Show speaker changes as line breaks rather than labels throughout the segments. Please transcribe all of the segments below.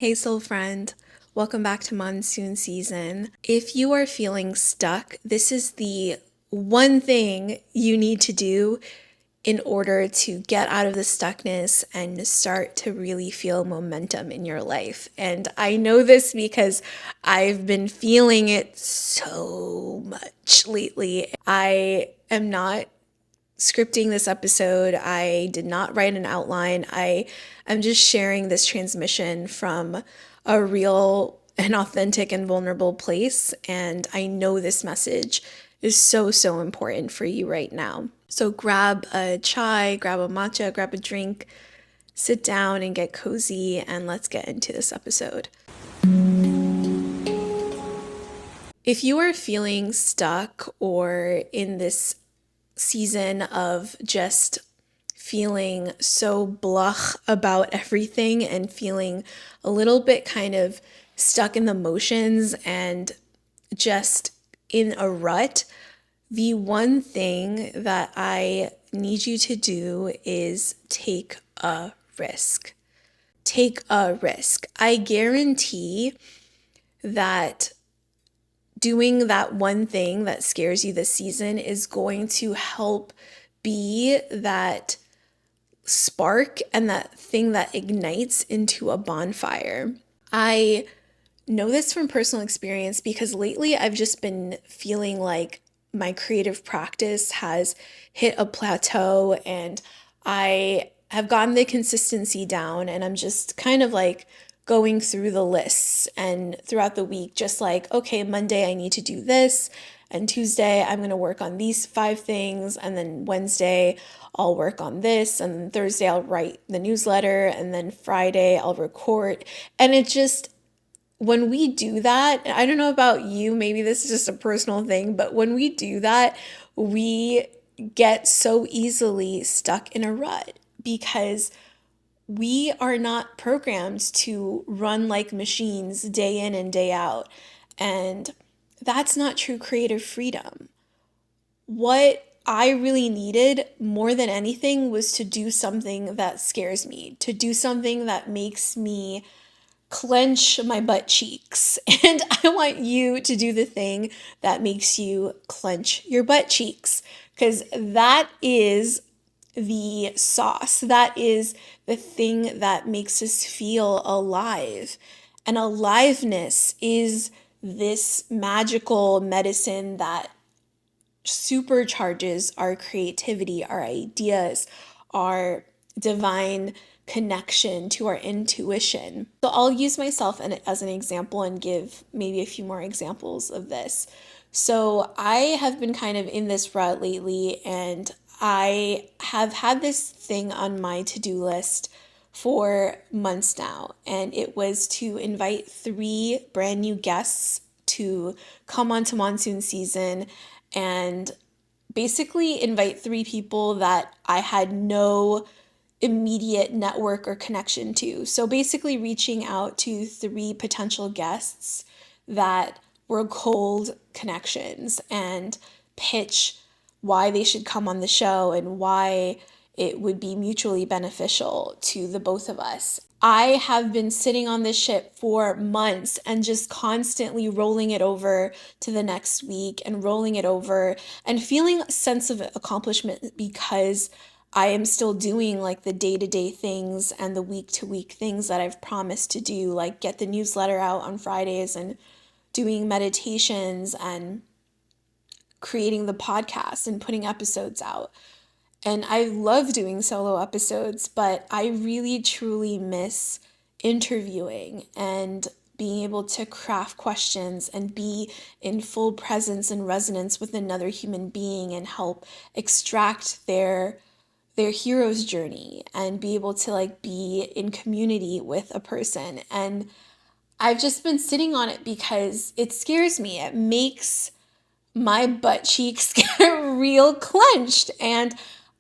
Hey, soul friend. Welcome back to monsoon season. If you are feeling stuck, this is the one thing you need to do in order to get out of the stuckness and start to really feel momentum in your life. And I know this because I've been feeling it so much lately. I am not scripting this episode. I did not write an outline. I am just sharing this transmission from a real and authentic and vulnerable place. And I know this message is so, so important for you right now. So grab a chai, grab a matcha, grab a drink, sit down and get cozy, and let's get into this episode. If you are feeling stuck or in this season of just feeling so blah about everything and feeling a little bit kind of stuck in the motions and just in a rut, the one thing that I need you to do is take a risk. Take a risk. I guarantee that doing that one thing that scares you this season is going to help be that spark and that thing that ignites into a bonfire. I know this from personal experience because lately I've just been feeling like my creative practice has hit a plateau and I have gotten the consistency down and I'm just kind of like going through the lists and throughout the week, just like, okay, Monday I need to do this, and Tuesday I'm going to work on these 5 things, and then Wednesday I'll work on this, and then Thursday I'll write the newsletter, and then Friday I'll record. And it just, when we do that, I don't know about you, maybe this is just a personal thing, but when we do that, we get so easily stuck in a rut because we are not programmed to run like machines day in and day out. And that's not true creative freedom. What I really needed more than anything was to do something that scares me, to do something that makes me clench my butt cheeks. And I want you to do the thing that makes you clench your butt cheeks, because that is the sauce. That is the thing that makes us feel alive. And aliveness is this magical medicine that supercharges our creativity, our ideas, our divine connection to our intuition. So I'll use myself as an example and give maybe a few more examples of this. So I have been kind of in this rut lately, and I have had this thing on my to-do list for months now, and it was to invite 3 brand new guests to come onto monsoon season and basically invite 3 people that I had no immediate network or connection to. So basically reaching out to 3 potential guests that were cold connections and pitch why they should come on the show and why it would be mutually beneficial to the both of us. I have been sitting on this ship for months and just constantly rolling it over to the next week and rolling it over and feeling a sense of accomplishment because I am still doing like the day-to-day things and the week-to-week things that I've promised to do, like get the newsletter out on Fridays and doing meditations and creating the podcast and putting episodes out. And I love doing solo episodes, but I really truly miss interviewing and being able to craft questions and be in full presence and resonance with another human being and help extract their hero's journey and be able to like be in community with a person. And I've just been sitting on it because it scares me. It makes my butt cheeks get real clenched, and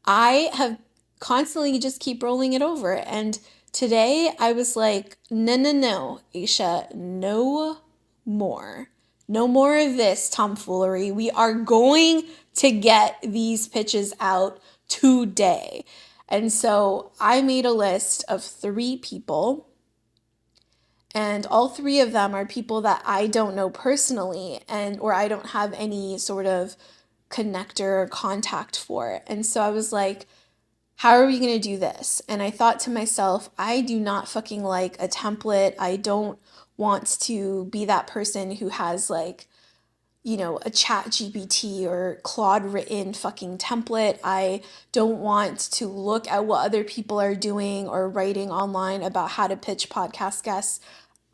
I have constantly just keep rolling it over. And today I was like, no, no, no, Aisha, no more. No more of this tomfoolery. We are going to get these pitches out today. And so I made a list of 3 people, And all three of them are people that I don't know personally or I don't have any sort of connector or contact for. And so I was like, how are we going to do this? And I thought to myself, I do not fucking like a template. I don't want to be that person who has like, a chat GPT or Claude written fucking template. I don't want to look at what other people are doing or writing online about how to pitch podcast guests.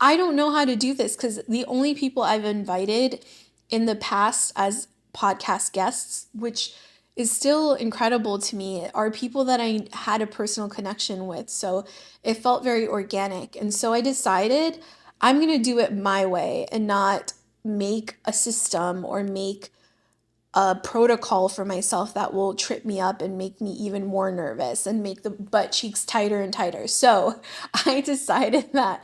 I don't know how to do this because the only people I've invited in the past as podcast guests, which is still incredible to me, are people that I had a personal connection with. So it felt very organic. And so I decided I'm going to do it my way and not make a system or make a protocol for myself that will trip me up and make me even more nervous and make the butt cheeks tighter and tighter. So I decided that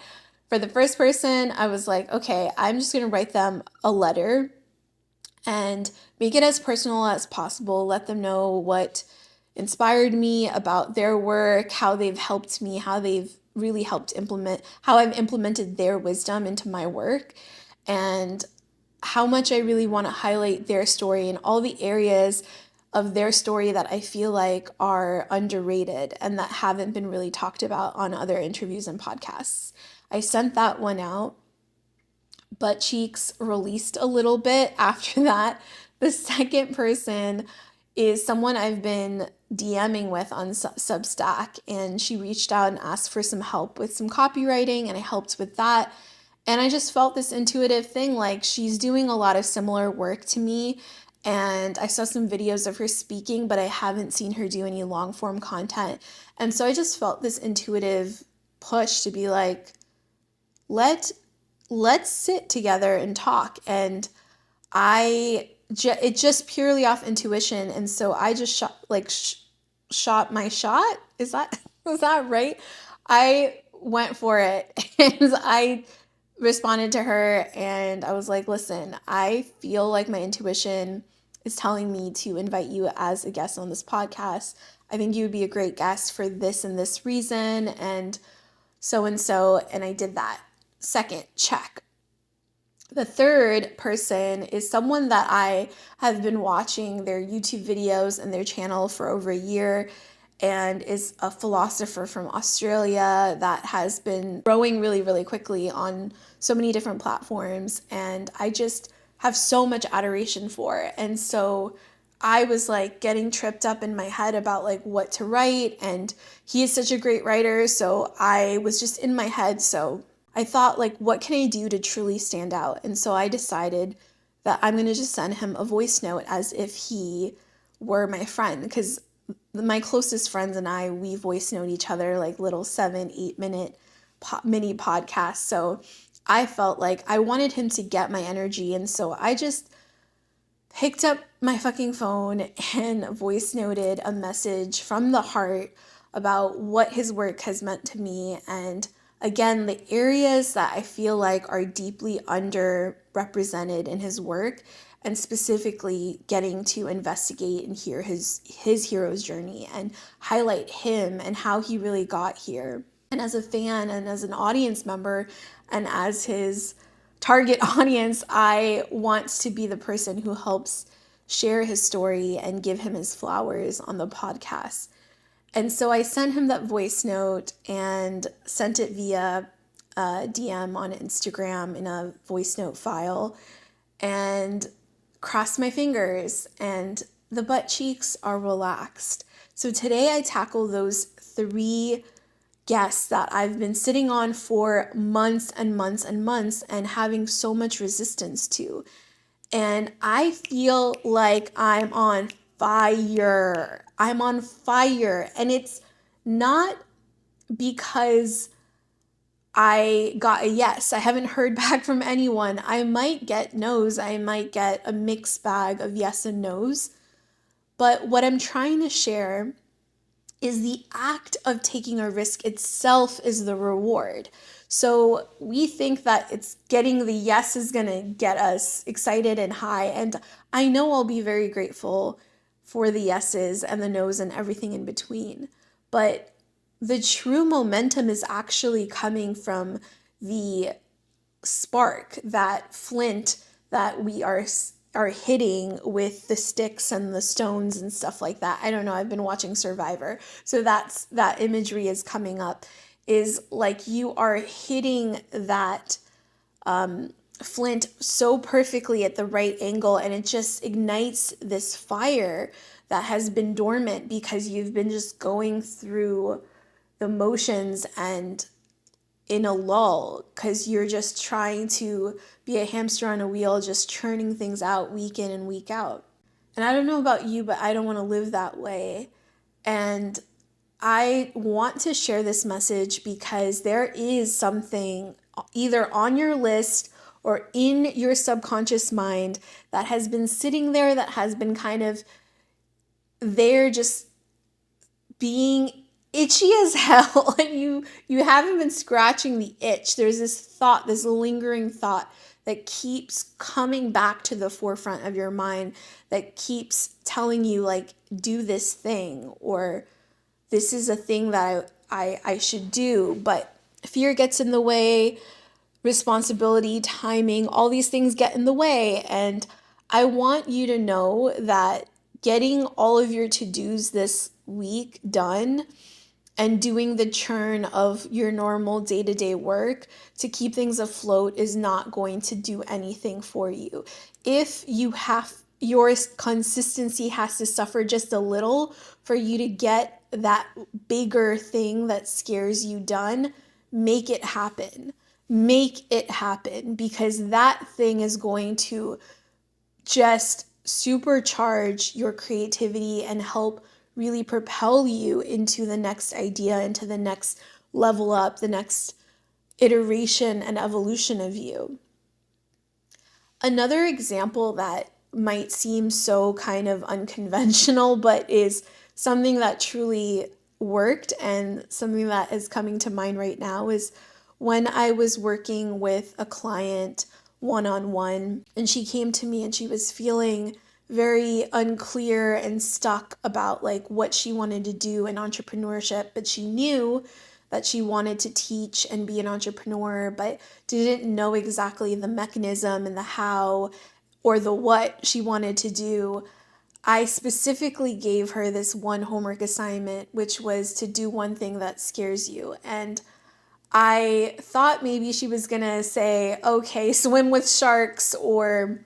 for the first person, I was like, okay, I'm just going to write them a letter and make it as personal as possible. Let them know what inspired me about their work, how they've helped me, how they've really helped how I've implemented their wisdom into my work, and how much I really want to highlight their story and all the areas of their story that I feel like are underrated and that haven't been really talked about on other interviews and podcasts. I sent that one out. Butt cheeks released a little bit after that. The second person is someone I've been DMing with on Substack, and she reached out and asked for some help with some copywriting, and I helped with that. And I just felt this intuitive thing, like she's doing a lot of similar work to me. And I saw some videos of her speaking, but I haven't seen her do any long form content. And so I just felt this intuitive push to be like, let's sit together and talk. And it just purely off intuition. And so I just shot my shot. Is that is that right? I went for it and I responded to her and I was like, listen, I feel like my intuition is telling me to invite you as a guest on this podcast. I think you would be a great guest for this and this reason and so, and I did that. Second, check. The third person is someone that I have been watching their YouTube videos and their channel for over a year and is a philosopher from Australia that has been growing really, really quickly on so many different platforms. And I just have so much adoration for. And so I was like getting tripped up in my head about like what to write. And he is such a great writer. So I was just in my head. So I thought, like, what can I do to truly stand out? And so I decided that I'm going to just send him a voice note as if he were my friend. Because my closest friends and I, we voice note each other like little 7-8 minute mini podcasts. So I felt like I wanted him to get my energy. And so I just picked up my fucking phone and voice noted a message from the heart about what his work has meant to me. And again, the areas that I feel like are deeply underrepresented in his work, and specifically getting to investigate and hear his hero's journey and highlight him and how he really got here. And as a fan and as an audience member and as his target audience, I want to be the person who helps share his story and give him his flowers on the podcast. And so I sent him that voice note and sent it via DM on Instagram in a voice note file and crossed my fingers, and the butt cheeks are relaxed. So today I tackle those 3 guests that I've been sitting on for months and months and months and having so much resistance to. And I feel like I'm on fire. I'm on fire. And it's not because I got a yes. I haven't heard back from anyone. I might get no's. I might get a mixed bag of yes and no's. But what I'm trying to share is the act of taking a risk itself is the reward. So we think that it's getting the yes is going to get us excited and high. And I know I'll be very grateful for the yeses and the nos and everything in between. But the true momentum is actually coming from the spark, that flint that we are hitting with the sticks and the stones and stuff like that. I don't know, I've been watching Survivor, so that imagery is coming up, is like you are hitting that flint so perfectly at the right angle, and it just ignites this fire that has been dormant because you've been just going through the motions and in a lull, because you're just trying to be a hamster on a wheel, just churning things out week in and week out. And I don't know about you, but I don't want to live that way. And I want to share this message because there is something either on your list or in your subconscious mind that has been sitting there, that has been kind of there, just being itchy as hell, and you haven't been scratching the itch. There's this thought, this lingering thought that keeps coming back to the forefront of your mind, that keeps telling you, like, do this thing, or this is a thing that I should do, but fear gets in the way, responsibility, timing, all these things get in the way. And I want you to know that getting all of your to-dos this week done and doing the churn of your normal day-to-day work to keep things afloat is not going to do anything for you. If your consistency has to suffer just a little for you to get that bigger thing that scares you done, make it happen. Make it happen, because that thing is going to just supercharge your creativity and help really propel you into the next idea, into the next level up, the next iteration and evolution of you. Another example that might seem so kind of unconventional, but is something that truly worked and something that is coming to mind right now, is when I was working with a client one-on-one, and she came to me and she was feeling very unclear and stuck about like what she wanted to do in entrepreneurship, but she knew that she wanted to teach and be an entrepreneur, but didn't know exactly the mechanism and the how or the what she wanted to do. I specifically gave her this one homework assignment, which was to do one thing that scares you. And I thought maybe she was going to say, okay, swim with sharks, or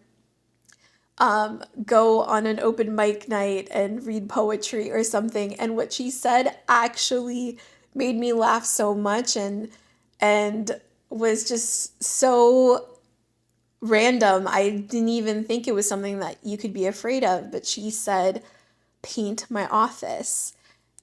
go on an open mic night and read poetry or something. And what she said actually made me laugh so much, and was just so random. I didn't even think it was something that you could be afraid of, but she said, paint my office.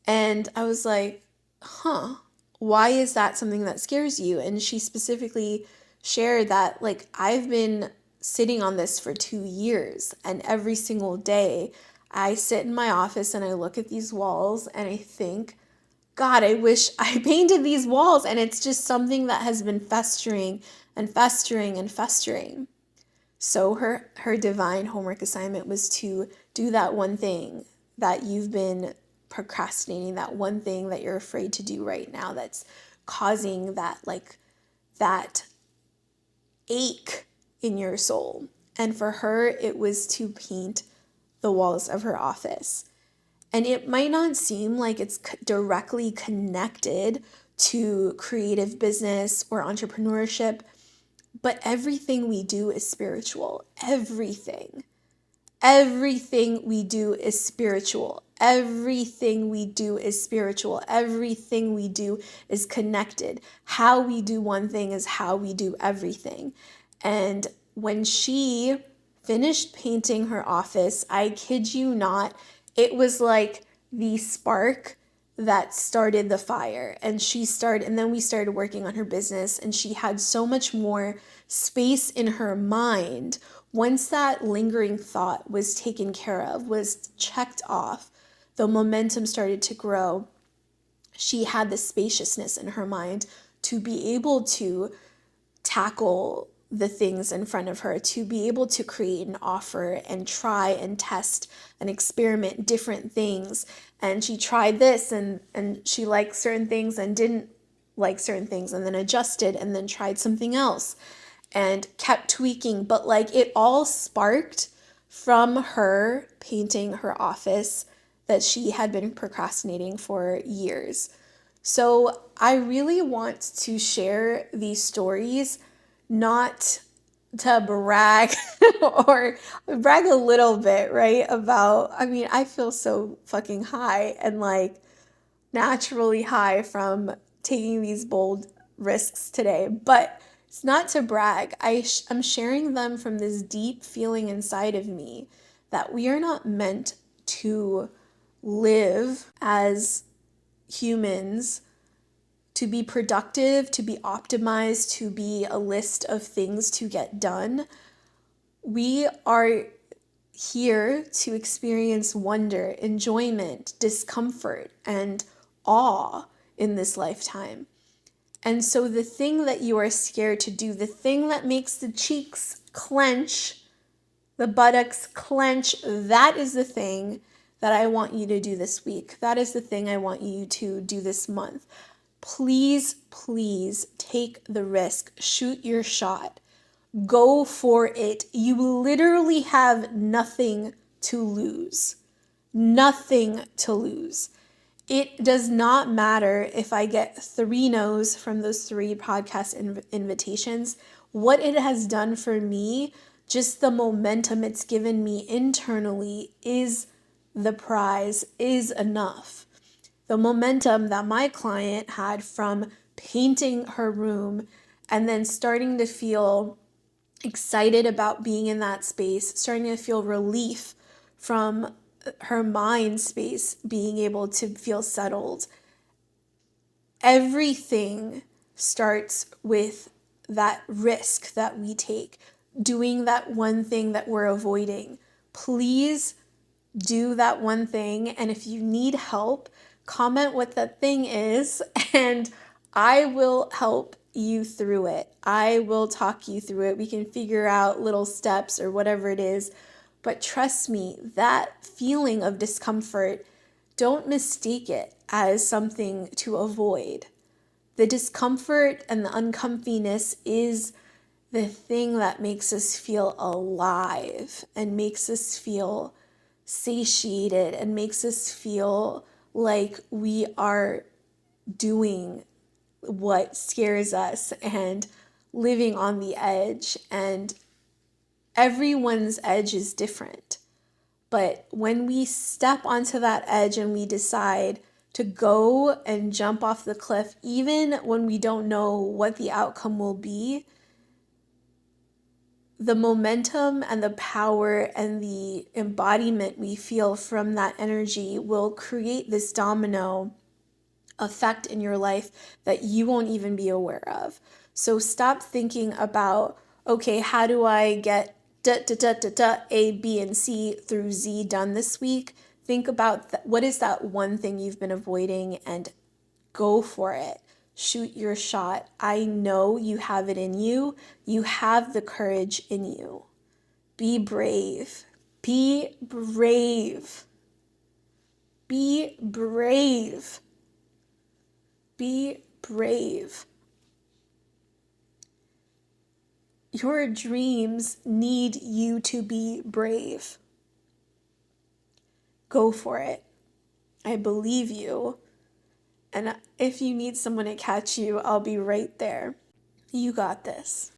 And I was like, huh, why is that something that scares you? And she specifically shared that, like, I've been sitting on this for 2 years, and every single day I sit in my office and I look at these walls and I think, God, I wish I painted these walls. And it's just something that has been festering and festering and festering. So her divine homework assignment was to do that one thing that you've been procrastinating, that one thing that you're afraid to do right now that's causing that ache in your soul. And for her, it was to paint the walls of her office. And it might not seem like it's directly connected to creative business or entrepreneurship, but everything we do is spiritual. Everything. Everything we do is spiritual. Everything we do is spiritual. Everything we do is connected. How we do one thing is how we do everything. And when she finished painting her office, I kid you not, it was like the spark that started the fire. And then we started working on her business, and she had so much more space in her mind. Once that lingering thought was taken care of, was checked off, the momentum started to grow. She had the spaciousness in her mind to be able to tackle the things in front of her, to be able to create an offer and try and test and experiment different things. And she tried this and she liked certain things and didn't like certain things and then adjusted and then tried something else and kept tweaking. But like it all sparked from her painting her office that she had been procrastinating for years. So I really want to share these stories, not to brag or brag a little bit, right? About, I mean, I feel so fucking high and like naturally high from taking these bold risks today, but it's not to brag. I'm sharing them from this deep feeling inside of me that we are not meant to live as humans to be productive, to be optimized, to be a list of things to get done. We are here to experience wonder, enjoyment, discomfort, and awe in this lifetime. And so the thing that you are scared to do, the thing that makes the cheeks clench, the buttocks clench, that is the thing that I want you to do this week. That is the thing I want you to do this month. Please, please take the risk. Shoot your shot. Go for it. You literally have nothing to lose. Nothing to lose. It does not matter if I get 3 no's from those 3 podcast invitations. What it has done for me, just the momentum it's given me internally, is the prize, is enough. The momentum that my client had from painting her room and then starting to feel excited about being in that space, starting to feel relief from her mind space, being able to feel settled. Everything starts with that risk that we take, doing that one thing that we're avoiding. Please do that one thing. And if you need help, comment what that thing is, and I will help you through it. I will talk you through it. We can figure out little steps or whatever it is. But trust me, that feeling of discomfort, don't mistake it as something to avoid. The discomfort and the uncomfiness is the thing that makes us feel alive and makes us feel satiated and makes us feel like we are doing what scares us and living on the edge. And everyone's edge is different. But when we step onto that edge and we decide to go and jump off the cliff, even when we don't know what the outcome will be, the momentum and the power and the embodiment we feel from that energy will create this domino effect in your life that you won't even be aware of. So stop thinking about, okay, how do I get A, B, and C through Z done this week? Think about what is that one thing you've been avoiding and go for it. Shoot your shot. I know you have it in you. You have the courage in you. Be brave. Be brave. Be brave. Be brave. Your dreams need you to be brave. Go for it. I believe you. And if you need someone to catch you, I'll be right there. You got this.